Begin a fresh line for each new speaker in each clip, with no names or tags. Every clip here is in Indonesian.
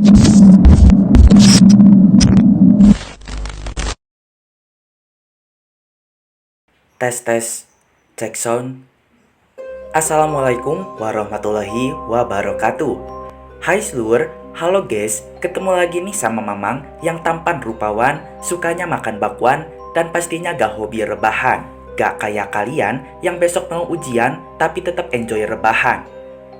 Tes tes, cek sound. Assalamualaikum warahmatullahi wabarakatuh. Hai seluruh, halo guys, ketemu lagi nih sama Mamang yang tampan rupawan, sukanya makan bakwan, dan pastinya gak hobi rebahan. Gak kayak kalian yang besok mau ujian tapi tetap enjoy rebahan.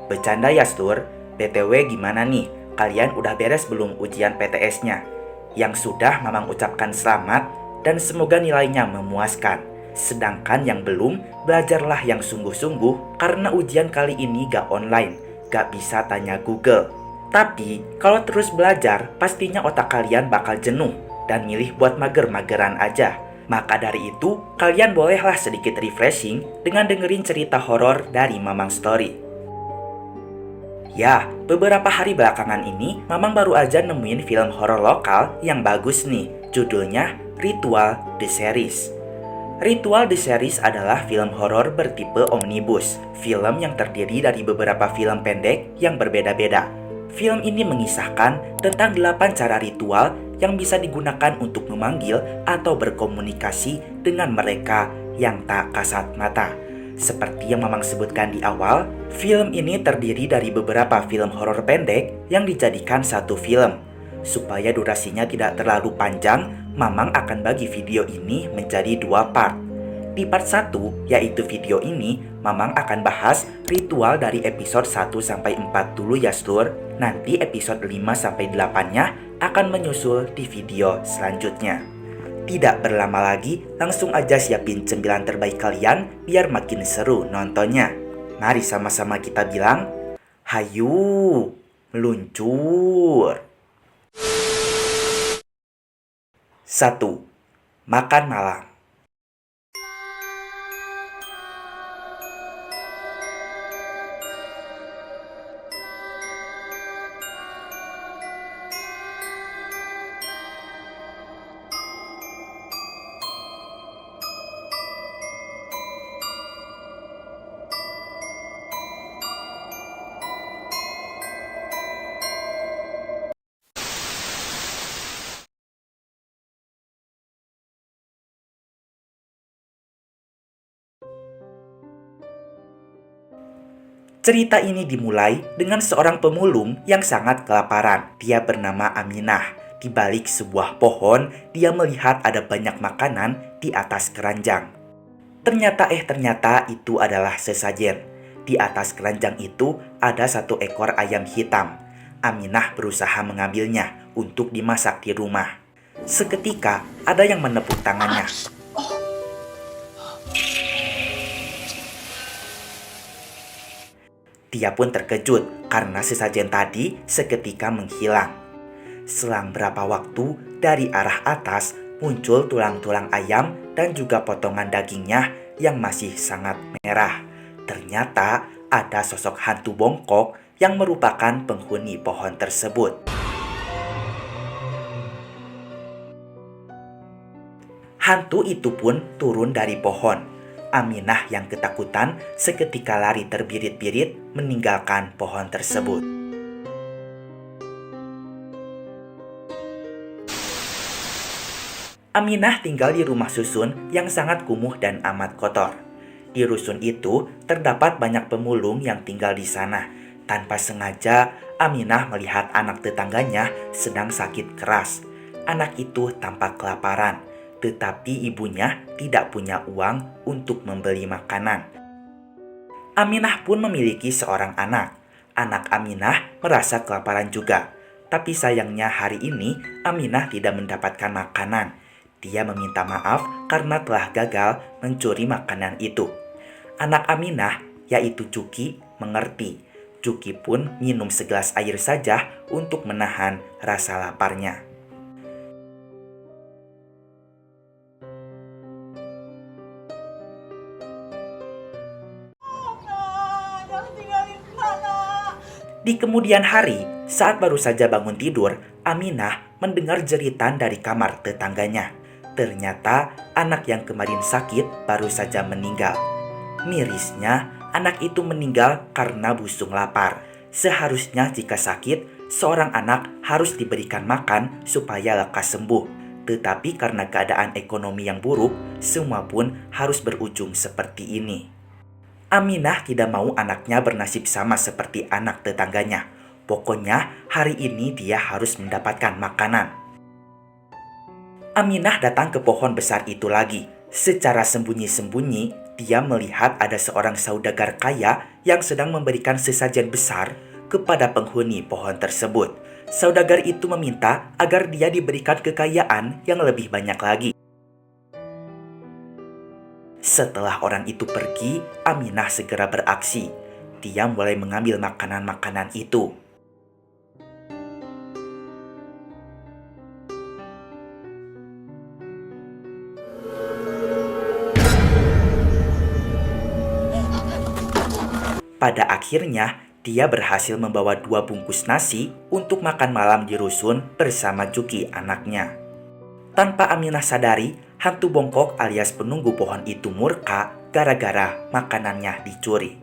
Bercanda ya seluruh, BTW gimana nih? Kalian udah beres belum ujian PTS-nya? Yang sudah Mamang ucapkan selamat dan semoga nilainya memuaskan. Sedangkan yang belum, belajarlah yang sungguh-sungguh karena ujian kali ini gak online, gak bisa tanya Google. Tapi, kalau terus belajar, pastinya otak kalian bakal jenuh dan milih buat mager-mageran aja. Maka dari itu, kalian bolehlah sedikit refreshing dengan dengerin cerita horor dari Mamang Story. Ya, beberapa hari belakangan ini, Mamang baru aja nemuin film horor lokal yang bagus nih. Judulnya Ritual The Series. Ritual The Series adalah film horor bertipe omnibus, film yang terdiri dari beberapa film pendek yang berbeda-beda. Film ini mengisahkan tentang 8 cara ritual yang bisa digunakan untuk memanggil atau berkomunikasi dengan mereka yang tak kasat mata. Seperti yang Mamang sebutkan di awal, film ini terdiri dari beberapa film horor pendek yang dijadikan satu film. Supaya durasinya tidak terlalu panjang, Mamang akan bagi video ini menjadi 2 part. Di part 1, yaitu video ini, Mamang akan bahas ritual dari episode 1-4 dulu ya seluruh. Nanti episode 5-8-nya akan menyusul di video selanjutnya. Tidak berlama lagi, langsung aja siapin cemilan terbaik kalian biar makin seru nontonnya. Mari sama-sama kita bilang, hayu, meluncur. 1. Makan malam. Cerita ini dimulai dengan seorang pemulung yang sangat kelaparan. Dia bernama Aminah. Di balik sebuah pohon, dia melihat ada banyak makanan di atas keranjang. Ternyata itu adalah sesajen. Di atas keranjang itu ada 1 ekor ayam hitam. Aminah berusaha mengambilnya untuk dimasak di rumah. Seketika ada yang menepuk tangannya. Dia pun terkejut karena sesajen tadi seketika menghilang. Selang berapa waktu, dari arah atas muncul tulang-tulang ayam dan juga potongan dagingnya yang masih sangat merah. Ternyata ada sosok hantu bongkok yang merupakan penghuni pohon tersebut. Hantu itu pun turun dari pohon. Aminah yang ketakutan seketika lari terbirit-birit meninggalkan pohon tersebut. Aminah tinggal di rumah susun yang sangat kumuh dan amat kotor. Di rusun itu terdapat banyak pemulung yang tinggal di sana. Tanpa sengaja, Aminah melihat anak tetangganya sedang sakit keras. Anak itu tampak kelaparan, tetapi ibunya tidak punya uang untuk membeli makanan. Aminah pun memiliki seorang anak. Anak Aminah merasa kelaparan juga. Tapi sayangnya hari ini Aminah tidak mendapatkan makanan. Dia meminta maaf karena telah gagal mencuri makanan itu. Anak Aminah, yaitu Juki, mengerti. Juki pun minum segelas air saja untuk menahan rasa laparnya. Di kemudian hari, saat baru saja bangun tidur, Aminah mendengar jeritan dari kamar tetangganya. Ternyata anak yang kemarin sakit baru saja meninggal. Mirisnya, anak itu meninggal karena busung lapar. Seharusnya jika sakit, Seorang anak harus diberikan makan supaya lekas sembuh. Tetapi karena keadaan ekonomi yang buruk, semua pun harus berujung seperti ini. Aminah tidak mau anaknya bernasib sama seperti anak tetangganya. Pokoknya hari ini dia harus mendapatkan makanan. Aminah datang ke pohon besar itu lagi. Secara sembunyi-sembunyi, dia melihat ada seorang saudagar kaya yang sedang memberikan sesajen besar kepada penghuni pohon tersebut. Saudagar itu meminta agar dia diberikan kekayaan yang lebih banyak lagi. Setelah orang itu pergi, Aminah segera beraksi. Dia mulai mengambil makanan-makanan itu. Pada akhirnya, dia berhasil membawa 2 bungkus nasi untuk makan malam di rusun bersama Juki anaknya. Tanpa Aminah sadari, hantu bongkok alias penunggu pohon itu murka gara-gara makanannya dicuri.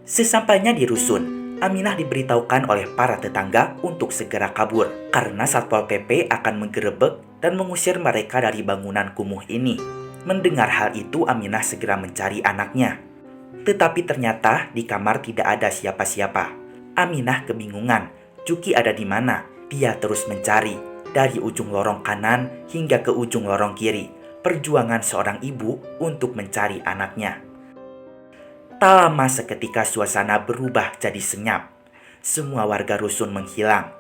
Sesampainya di rusun, Aminah diberitahukan oleh para tetangga untuk segera kabur karena Satpol PP akan menggerebek dan mengusir mereka dari bangunan kumuh ini. Mendengar hal itu, Aminah segera mencari anaknya. Tetapi ternyata di kamar tidak ada siapa-siapa. Aminah kebingungan, Juki ada di mana? Dia terus mencari, dari ujung lorong kanan hingga ke ujung lorong kiri. Perjuangan seorang ibu untuk mencari anaknya. Tak lama seketika suasana berubah jadi senyap. Semua warga rusun menghilang.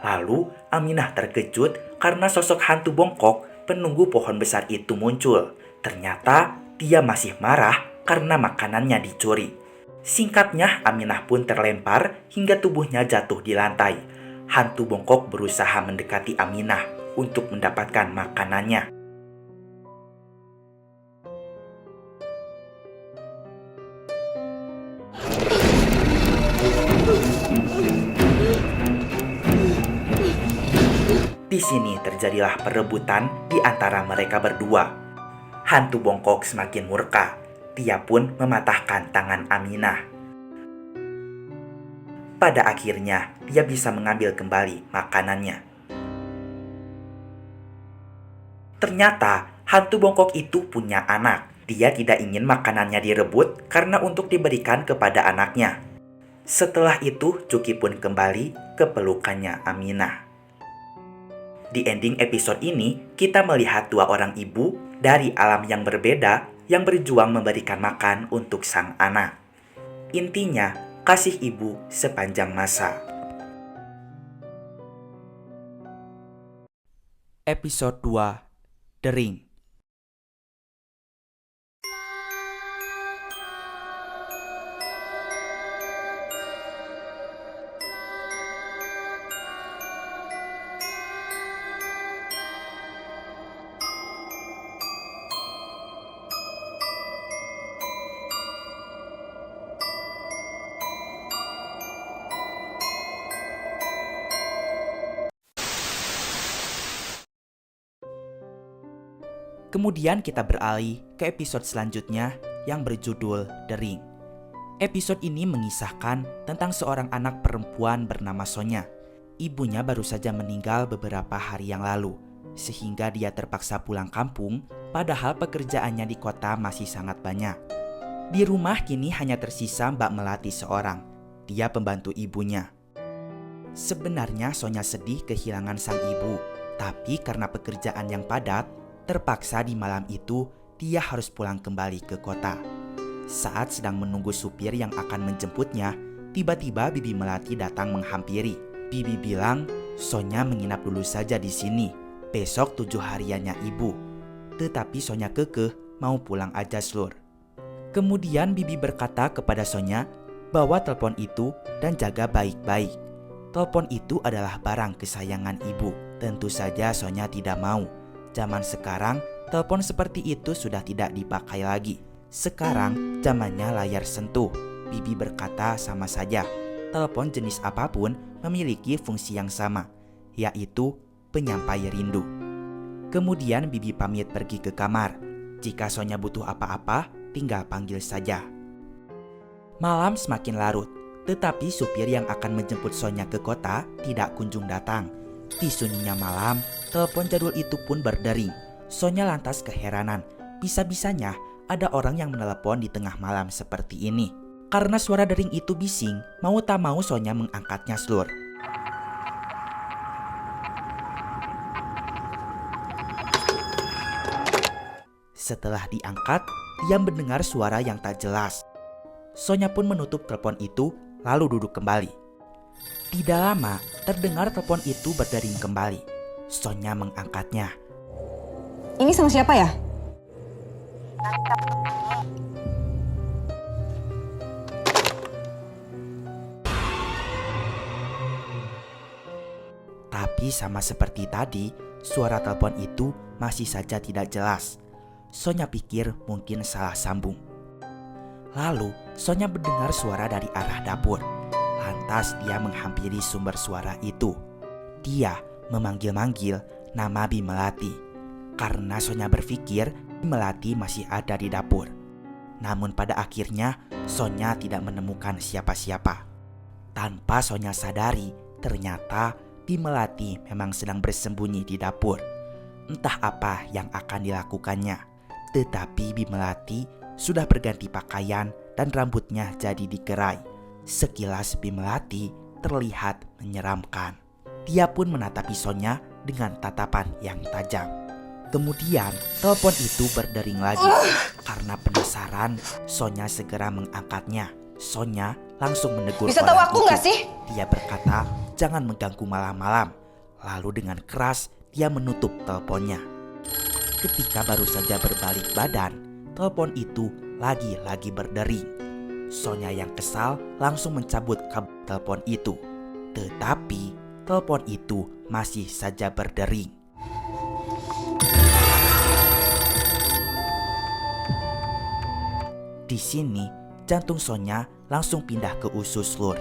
Lalu Aminah terkejut karena sosok hantu bongkok penunggu pohon besar itu muncul. Ternyata dia masih marah karena makanannya dicuri. Singkatnya, Aminah pun terlempar hingga tubuhnya jatuh di lantai. Hantu bongkok berusaha mendekati Aminah untuk mendapatkan makanannya. Di sini terjadilah perebutan di antara mereka berdua. Hantu bongkok semakin murka. Dia pun mematahkan tangan Aminah. Pada akhirnya, dia bisa mengambil kembali makanannya. Ternyata, hantu bongkok itu punya anak. Dia tidak ingin makanannya direbut karena untuk diberikan kepada anaknya. Setelah itu, Juki pun kembali ke pelukannya Aminah. Di ending episode ini, kita melihat 2 orang ibu dari alam yang berbeda yang berjuang memberikan makan untuk sang anak. Intinya, kasih ibu sepanjang masa. Episode 2, The Ring. Kemudian kita beralih ke episode selanjutnya yang berjudul The Ring. Episode ini mengisahkan tentang seorang anak perempuan bernama Sonya. Ibunya baru saja meninggal beberapa hari yang lalu, sehingga dia terpaksa pulang kampung padahal pekerjaannya di kota masih sangat banyak. Di rumah kini hanya tersisa Mbak Melati seorang. Dia pembantu ibunya. Sebenarnya Sonya sedih kehilangan sang ibu, tapi karena pekerjaan yang padat, terpaksa di malam itu dia harus pulang kembali ke kota. Saat sedang menunggu supir yang akan menjemputnya, tiba-tiba Bibi Melati datang menghampiri. Bibi bilang, Sonya menginap dulu saja di sini. Besok 7 hariannya ibu. Tetapi Sonya kekeh mau pulang aja Slur. Kemudian Bibi berkata kepada Sonya bawa telepon itu dan jaga baik-baik. Telepon itu adalah barang kesayangan ibu. Tentu saja Sonya tidak mau. Zaman sekarang, telepon seperti itu sudah tidak dipakai lagi. Sekarang, zamannya layar sentuh. Bibi berkata sama saja, telepon jenis apapun memiliki fungsi yang sama, yaitu penyampai rindu. Kemudian Bibi pamit pergi ke kamar. Jika Sonya butuh apa-apa, tinggal panggil saja. Malam semakin larut, tetapi supir yang akan menjemput Sonya ke kota tidak kunjung datang. Di sunyinya malam, telepon jadul itu pun berdering. Sonya lantas keheranan, bisa-bisanya ada orang yang menelepon di tengah malam seperti ini. Karena suara dering itu bising, mau tak mau Sonya mengangkatnya slur. Setelah diangkat, ia mendengar suara yang tak jelas. Sonya pun menutup telepon itu lalu duduk kembali. Tidak lama, terdengar telepon itu berdering kembali. Sonya mengangkatnya.
Ini sama siapa ya?
Tapi sama seperti tadi, suara telepon itu masih saja tidak jelas. Sonya pikir mungkin salah sambung. Lalu, Sonya mendengar suara dari arah dapur. Lantas dia menghampiri sumber suara itu. Dia memanggil-manggil nama Bimelati. Karena Sonya berpikir Bimelati masih ada di dapur. Namun pada akhirnya, Sonya tidak menemukan siapa-siapa. Tanpa Sonya sadari, ternyata Bimelati memang sedang bersembunyi di dapur. Entah apa yang akan dilakukannya. Tetapi Bimelati sudah berganti pakaian dan rambutnya jadi dikerai. Sekilas Bimelati terlihat menyeramkan. Dia pun menatapi Sonya dengan tatapan yang tajam. Kemudian telepon itu berdering lagi. Karena penasaran, Sonya segera mengangkatnya. Sonya langsung menegur
Bisa tahu
orang
aku
itu.
nggak sih?
Dia berkata, jangan mengganggu malam-malam. Lalu dengan keras dia menutup teleponnya. Ketika baru saja berbalik badan, telepon itu lagi-lagi berdering. Sonya yang kesal langsung mencabut kabel telepon itu. Tetapi telepon itu masih saja berdering. Di sini, jantung Sonya langsung pindah ke usus lur.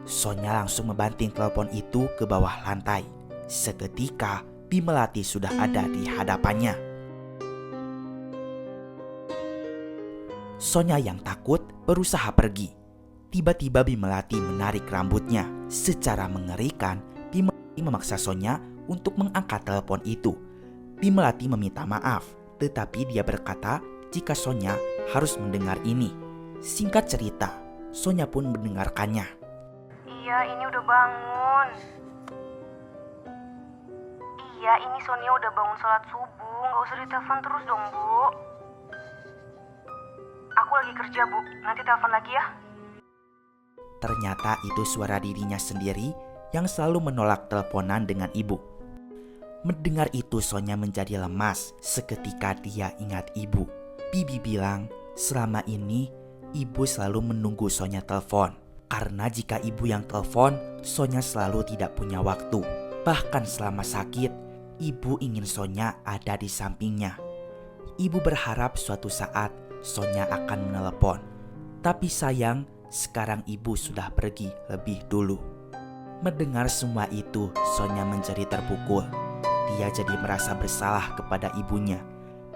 Sonya langsung membanting telepon itu ke bawah lantai. Seketika, Bimelati sudah ada di hadapannya. Sonya yang takut berusaha pergi. Tiba-tiba Bimelati menarik rambutnya. Secara mengerikan, Bimelati memaksa Sonya untuk mengangkat telepon itu. Bimelati meminta maaf, tetapi dia berkata jika Sonya harus mendengar ini. Singkat cerita, Sonya pun mendengarkannya.
Iya, ini udah bangun. Iya, ini Sonia udah bangun sholat subuh. Gak usah ditelepon terus dong, Bu. Aku lagi kerja, Bu. Nanti telepon lagi ya.
Ternyata itu suara dirinya sendiri yang selalu menolak teleponan dengan ibu. Mendengar itu Sonya menjadi lemas. Seketika dia ingat ibu. Bibi bilang selama ini ibu selalu menunggu Sonya telepon. Karena jika ibu yang telepon, Sonya selalu tidak punya waktu. Bahkan selama sakit, ibu ingin Sonya ada di sampingnya. Ibu berharap suatu saat Sonya akan menelepon. Tapi sayang, sekarang ibu sudah pergi lebih dulu. Mendengar semua itu, Sonya menjadi terpukul. Dia jadi merasa bersalah kepada ibunya.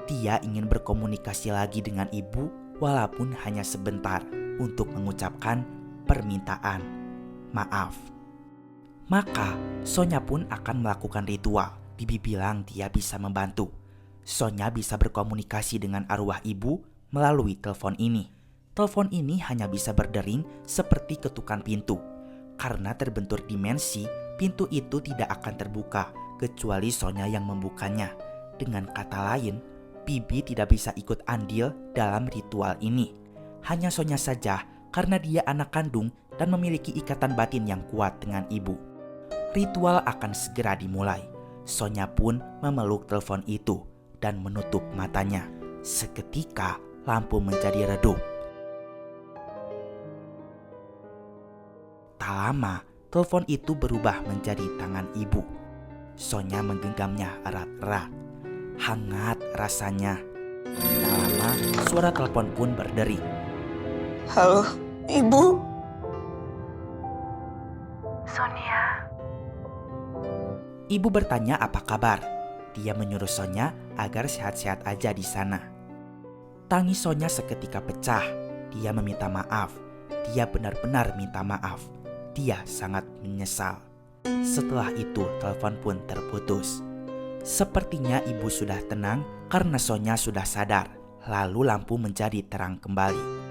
Dia ingin berkomunikasi lagi dengan ibu walaupun hanya sebentar untuk mengucapkan permintaan maaf. Maka Sonya pun akan melakukan ritual. Bibi bilang dia bisa membantu. Sonya bisa berkomunikasi dengan arwah ibu melalui telepon ini. Telepon ini hanya bisa berdering seperti ketukan pintu. Karena terbentur dimensi, pintu itu tidak akan terbuka kecuali Sonya yang membukanya. Dengan kata lain, Bibi tidak bisa ikut andil dalam ritual ini. Hanya Sonya saja karena dia anak kandung dan memiliki ikatan batin yang kuat dengan ibu. Ritual akan segera dimulai. Sonya pun memeluk telepon itu dan menutup matanya. Seketika lampu menjadi redup. Tak lama, telepon itu berubah menjadi tangan ibu. Sonya menggenggamnya erat-erat. Hangat rasanya. Tak lama, suara telepon pun berdering.
Halo, Ibu.
Sonia.
Ibu bertanya apa kabar. Dia menyuruh Sonya agar sehat-sehat aja di sana. Tangis Sonya seketika pecah. Dia meminta maaf. Dia benar-benar minta maaf. Dia sangat menyesal. Setelah itu telepon pun terputus. Sepertinya ibu sudah tenang karena Sonya sudah sadar. Lalu lampu menjadi terang kembali.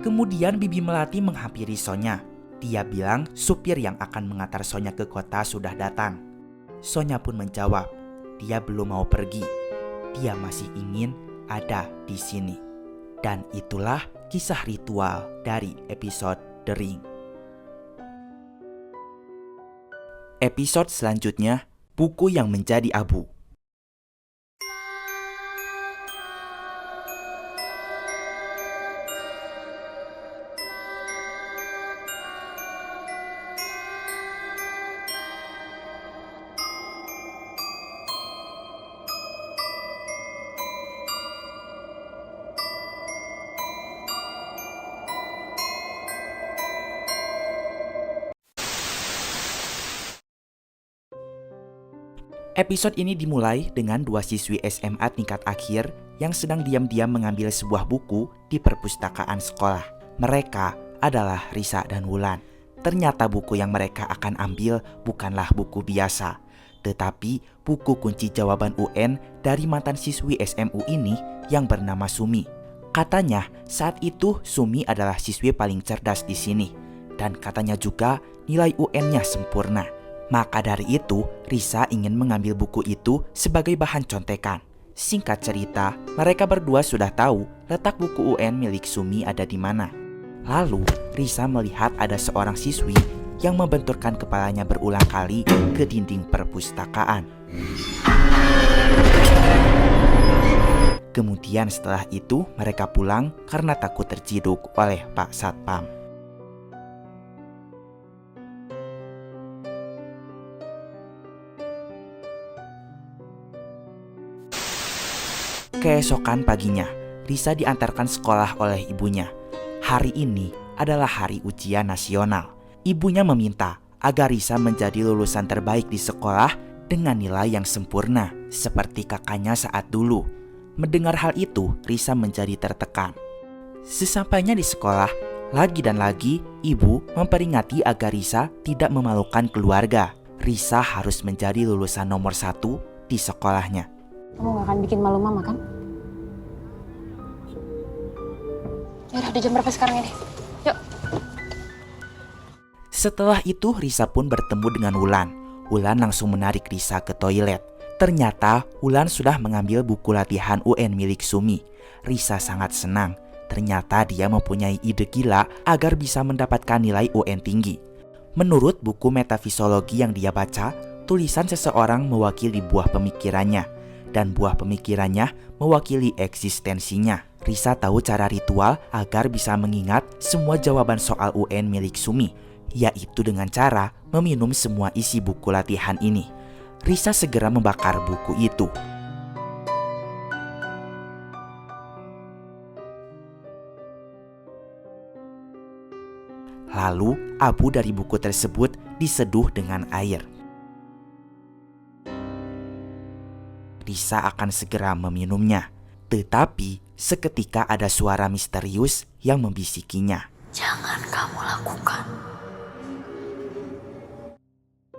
Kemudian Bibi Melati menghampiri Sonya. Dia bilang supir yang akan mengantar Sonya ke kota sudah datang. Sonya pun menjawab, dia belum mau pergi. Dia masih ingin ada di sini. Dan itulah kisah ritual dari episode The Ring. Episode selanjutnya, buku yang menjadi abu. Episode ini dimulai dengan dua siswi SMA tingkat akhir yang sedang diam-diam mengambil sebuah buku di perpustakaan sekolah. Mereka adalah Risa dan Wulan. Ternyata buku yang mereka akan ambil bukanlah buku biasa, tetapi buku kunci jawaban UN dari mantan siswi SMU ini yang bernama Sumi. Katanya saat itu Sumi adalah siswi paling cerdas di sini, dan katanya juga nilai UN-nya sempurna. Maka dari itu, Risa ingin mengambil buku itu sebagai bahan contekan. Singkat cerita, mereka berdua sudah tahu letak buku UN milik Sumi ada di mana. Lalu, Risa melihat ada seorang siswi yang membenturkan kepalanya berulang kali ke dinding perpustakaan. Kemudian setelah itu, mereka pulang karena takut terciduk oleh Pak Satpam. Keesokan paginya, Risa diantarkan sekolah oleh ibunya. Hari ini adalah hari ujian nasional. Ibunya meminta agar Risa menjadi lulusan terbaik di sekolah dengan nilai yang sempurna, seperti kakaknya saat dulu. Mendengar hal itu, Risa menjadi tertekan. Sesampainya di sekolah, lagi dan lagi ibu memperingati agar Risa tidak memalukan keluarga. Risa harus menjadi lulusan nomor 1 di sekolahnya.
Kamu gak akan bikin malu mama kan? Yaudah, udah jam berapa sekarang ini? Yuk.
Setelah itu Risa pun bertemu dengan Wulan. Wulan langsung menarik Risa ke toilet. Ternyata Wulan sudah mengambil buku latihan UN milik Sumi. Risa sangat senang. Ternyata dia mempunyai ide gila agar bisa mendapatkan nilai UN tinggi. Menurut buku metafisologi yang dia baca, tulisan seseorang mewakili buah pemikirannya. Dan buah pemikirannya mewakili eksistensinya. Risa tahu cara ritual agar bisa mengingat semua jawaban soal UN milik Sumi, yaitu dengan cara meminum semua isi buku latihan ini. Risa segera membakar buku itu. Lalu abu dari buku tersebut diseduh dengan air. Risa akan segera meminumnya. Tetapi seketika ada suara misterius yang membisikinya.
Jangan kamu lakukan.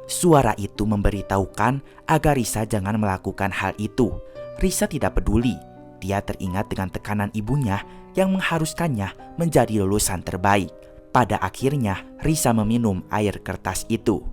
Suara itu memberitahukan agar Risa jangan melakukan hal itu. Risa tidak peduli. Dia teringat dengan tekanan ibunya yang mengharuskannya menjadi lulusan terbaik. Pada akhirnya Risa meminum air kertas itu.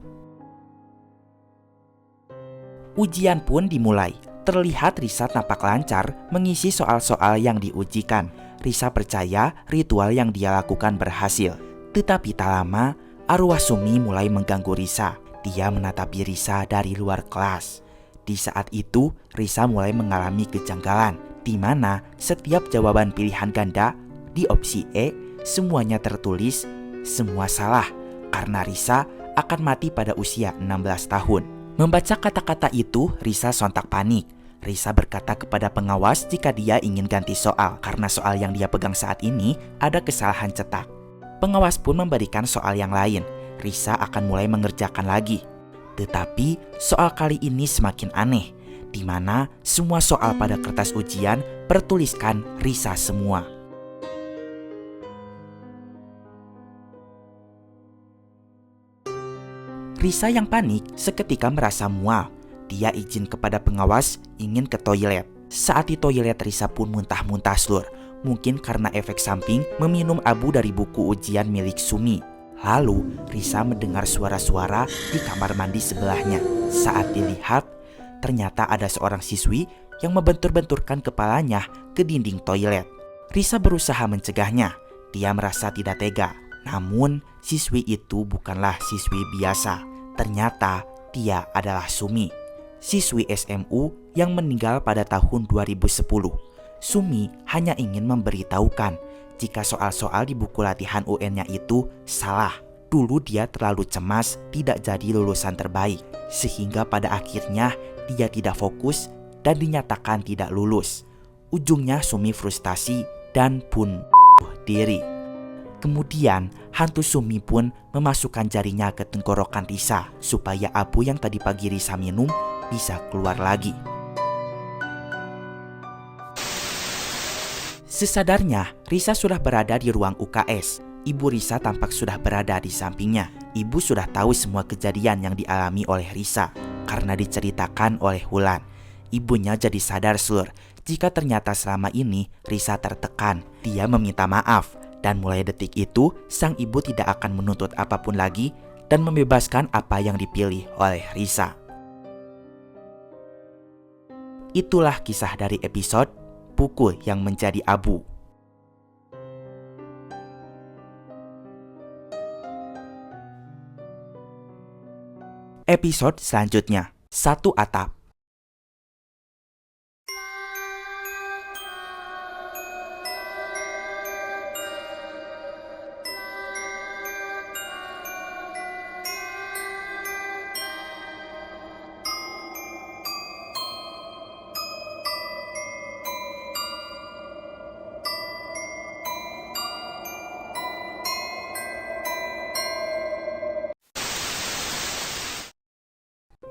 Ujian pun dimulai. Terlihat Risa tampak lancar mengisi soal-soal yang diujikan. Risa percaya ritual yang dia lakukan berhasil. Tetapi tak lama, arwah Sumi mulai mengganggu Risa. Dia menatapi Risa dari luar kelas. Di saat itu, Risa mulai mengalami kejanggalan, di mana setiap jawaban pilihan ganda di opsi E semuanya tertulis semua salah karena Risa akan mati pada usia 16 tahun. Membaca kata-kata itu, Risa sontak panik. Risa berkata kepada pengawas jika dia ingin ganti soal karena soal yang dia pegang saat ini ada kesalahan cetak. Pengawas pun memberikan soal yang lain. Risa akan mulai mengerjakan lagi. Tetapi soal kali ini semakin aneh. di mana semua soal pada kertas ujian bertuliskan Risa semua. Risa yang panik seketika merasa mual. Dia izin kepada pengawas ingin ke toilet. Saat di toilet, Risa pun muntah-muntah Slur. Mungkin karena efek samping meminum abu dari buku ujian milik Sumi. Lalu Risa mendengar suara-suara di kamar mandi sebelahnya. Saat dilihat, ternyata ada seorang siswi yang membentur-benturkan kepalanya ke dinding toilet. Risa berusaha mencegahnya. Dia merasa tidak tega. Namun siswi itu bukanlah siswi biasa. Ternyata dia adalah Sumi, siswi SMU yang meninggal pada tahun 2010. Sumi hanya ingin memberitahukan jika soal-soal di buku latihan UN-nya itu salah. Dulu dia terlalu cemas tidak jadi lulusan terbaik, sehingga pada akhirnya dia tidak fokus dan dinyatakan tidak lulus. Ujungnya Sumi frustasi dan pun diri. Kemudian hantu Sumi pun memasukkan jarinya ke tenggorokan Risa supaya abu yang tadi pagi Risa minum bisa keluar lagi. Sesadarnya, Risa sudah berada di ruang UKS. Ibu Risa tampak sudah berada di sampingnya. Ibu sudah tahu semua kejadian yang dialami oleh Risa karena diceritakan oleh Wulan. Ibunya jadi sadar Slur jika ternyata selama ini Risa tertekan. Dia meminta maaf. Dan mulai detik itu, sang ibu tidak akan menuntut apapun lagi dan membebaskan apa yang dipilih oleh Risa. Itulah kisah dari episode Buku yang Menjadi Abu. Episode selanjutnya, Satu Atap.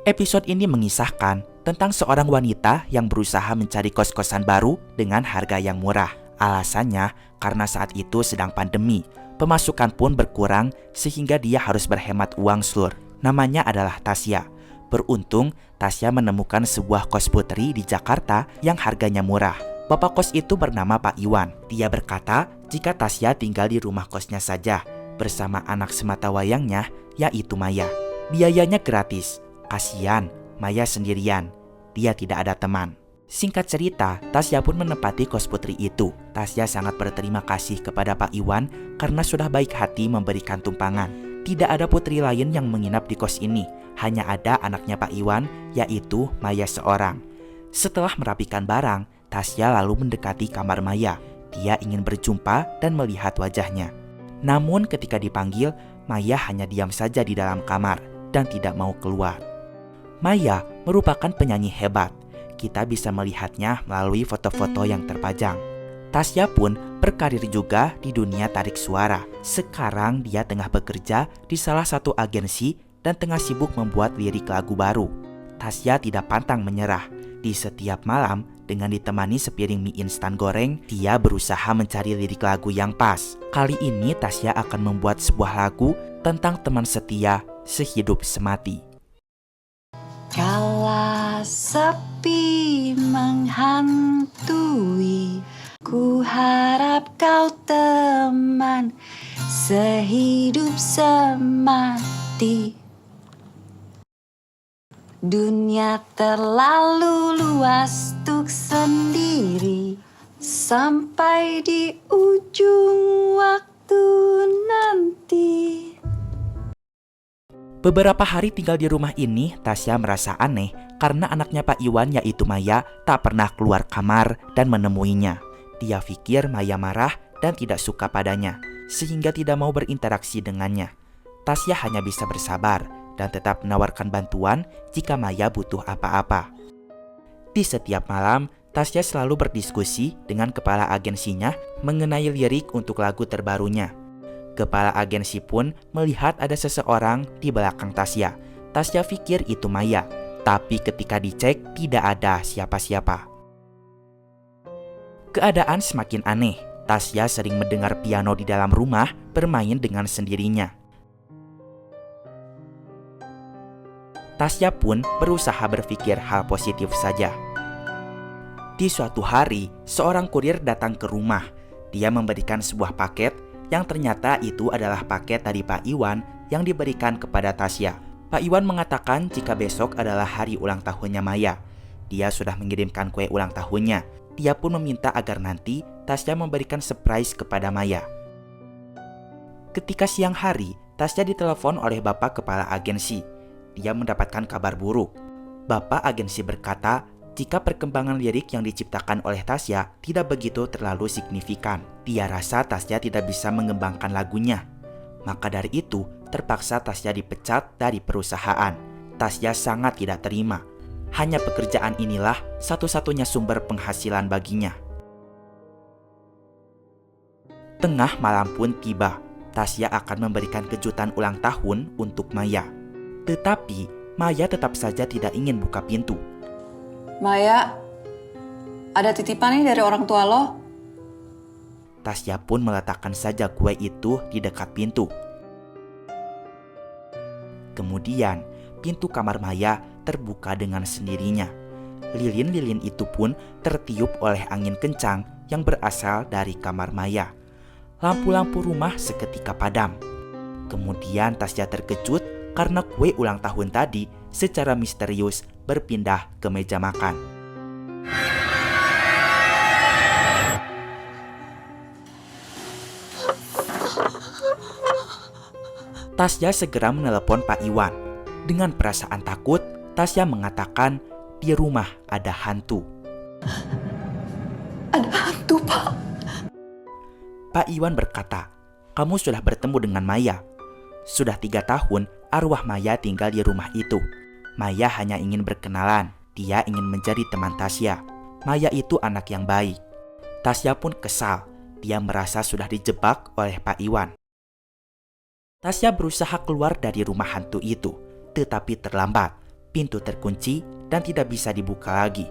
Episode ini mengisahkan tentang seorang wanita yang berusaha mencari kos-kosan baru dengan harga yang murah. Alasannya karena saat itu sedang pandemi, pemasukan pun berkurang sehingga dia harus berhemat uang Slur. Namanya adalah Tasya. Beruntung Tasya menemukan sebuah kos putri di Jakarta yang harganya murah. Bapak kos itu bernama Pak Iwan. Dia berkata jika Tasya tinggal di rumah kosnya saja bersama anak sematawayangnya yaitu Maya. Biayanya gratis. Kasian, Maya sendirian. Dia tidak ada teman. Singkat cerita, Tasya pun menempati kos putri itu. Tasya sangat berterima kasih kepada Pak Iwan karena sudah baik hati memberikan tumpangan. Tidak ada putri lain yang menginap di kos ini. Hanya ada anaknya Pak Iwan, yaitu Maya seorang. Setelah merapikan barang, Tasya lalu mendekati kamar Maya. Dia ingin berjumpa dan melihat wajahnya. Namun ketika dipanggil, Maya hanya diam saja di dalam kamar dan tidak mau keluar. Maya merupakan penyanyi hebat. Kita bisa melihatnya melalui foto-foto yang terpajang. Tasya pun berkarir juga di dunia tarik suara. Sekarang dia tengah bekerja di salah satu agensi dan tengah sibuk membuat lirik lagu baru. Tasya tidak pantang menyerah. Di setiap malam, dengan ditemani sepiring mie instan goreng, dia berusaha mencari lirik lagu yang pas. Kali ini Tasya akan membuat sebuah lagu tentang teman setia sehidup semati.
Kala sepi menghantui, ku harap kau teman sehidup semati. Dunia terlalu luas untuk sendiri, sampai di ujung waktu nanti.
Beberapa hari tinggal di rumah ini, Tasya merasa aneh karena anaknya Pak Iwan yaitu Maya tak pernah keluar kamar dan menemuinya. Dia pikir Maya marah dan tidak suka padanya, sehingga tidak mau berinteraksi dengannya. Tasya hanya bisa bersabar dan tetap menawarkan bantuan jika Maya butuh apa-apa. Di setiap malam, Tasya selalu berdiskusi dengan kepala agensinya mengenai lirik untuk lagu terbarunya. Kepala agensi pun melihat ada seseorang di belakang Tasya. Tasya pikir itu Maya. Tapi ketika dicek, tidak ada siapa-siapa. Keadaan semakin aneh. Tasya sering mendengar piano di dalam rumah bermain dengan sendirinya. Tasya pun berusaha berpikir hal positif saja. Di suatu hari, seorang kurir datang ke rumah. Dia memberikan sebuah paket yang ternyata itu adalah paket dari Pak Iwan yang diberikan kepada Tasya. Pak Iwan mengatakan jika besok adalah hari ulang tahunnya Maya. Dia sudah mengirimkan kue ulang tahunnya. Dia pun meminta agar nanti Tasya memberikan surprise kepada Maya. Ketika siang hari, Tasya ditelepon oleh bapak kepala agensi. Dia mendapatkan kabar buruk. Bapak agensi berkata, jika perkembangan lirik yang diciptakan oleh Tasya tidak begitu terlalu signifikan. Dia rasa Tasya tidak bisa mengembangkan lagunya. Maka dari itu, terpaksa Tasya dipecat dari perusahaan. Tasya sangat tidak terima. Hanya pekerjaan inilah satu-satunya sumber penghasilan baginya. Tengah malam pun tiba. Tasya akan memberikan kejutan ulang tahun untuk Maya. Tetapi, Maya tetap saja tidak ingin buka pintu.
Maya, ada titipan nih dari orang tua lo.
Tasya pun meletakkan saja kue itu di dekat pintu. Kemudian, pintu kamar Maya terbuka dengan sendirinya. Lilin-lilin itu pun tertiup oleh angin kencang yang berasal dari kamar Maya. Lampu-lampu rumah seketika padam. Kemudian Tasya terkejut karena kue ulang tahun tadi secara misterius berpindah ke meja makan. Tasya segera menelepon Pak Iwan. Dengan perasaan takut, Tasya mengatakan di rumah ada hantu.
Ada hantu, Pak.
Pak Iwan berkata, kamu sudah bertemu dengan Maya. Sudah 3 tahun arwah Maya tinggal di rumah itu. Maya hanya ingin berkenalan. Dia ingin menjadi teman Tasya. Maya itu anak yang baik. Tasya pun kesal. Dia merasa sudah dijebak oleh Pak Iwan. Tasya berusaha keluar dari rumah hantu itu, tetapi terlambat. Pintu terkunci dan tidak bisa dibuka lagi.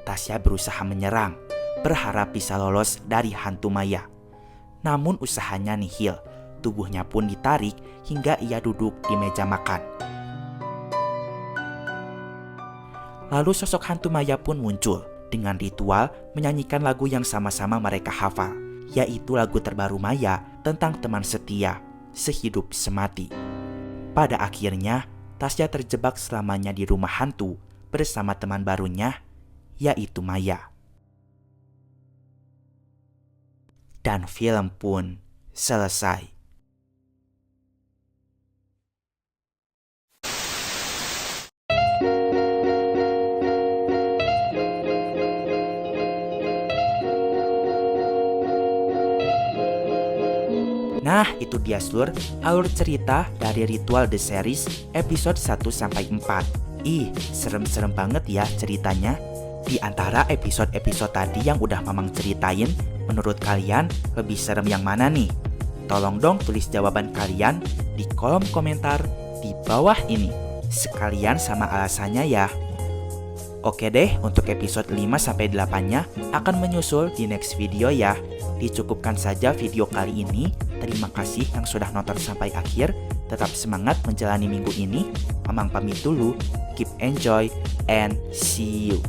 Tasya berusaha menyerang, berharap bisa lolos dari hantu Maya. Namun usahanya nihil. Tubuhnya pun ditarik hingga ia duduk di meja makan. Lalu sosok hantu Maya pun muncul dengan ritual menyanyikan lagu yang sama-sama mereka hafal, yaitu lagu terbaru Maya tentang teman setia, sehidup semati. Pada akhirnya, Tasya terjebak selamanya di rumah hantu bersama teman barunya, yaitu Maya. Dan film pun selesai. Nah, itu dia seluruh alur cerita dari Ritual The Series episode 1-4. Ih, serem-serem banget ya ceritanya. Di antara episode-episode tadi yang udah Mamang ceritain, menurut kalian lebih serem yang mana nih? Tolong dong tulis jawaban kalian di kolom komentar di bawah ini. Sekalian sama alasannya ya. Oke deh, untuk episode 5-8-nya akan menyusul di next video ya. Dicukupkan saja video kali ini. Terima kasih yang sudah nonton sampai akhir. Tetap semangat menjalani minggu ini. Mamang pamit dulu. Keep enjoy and see you.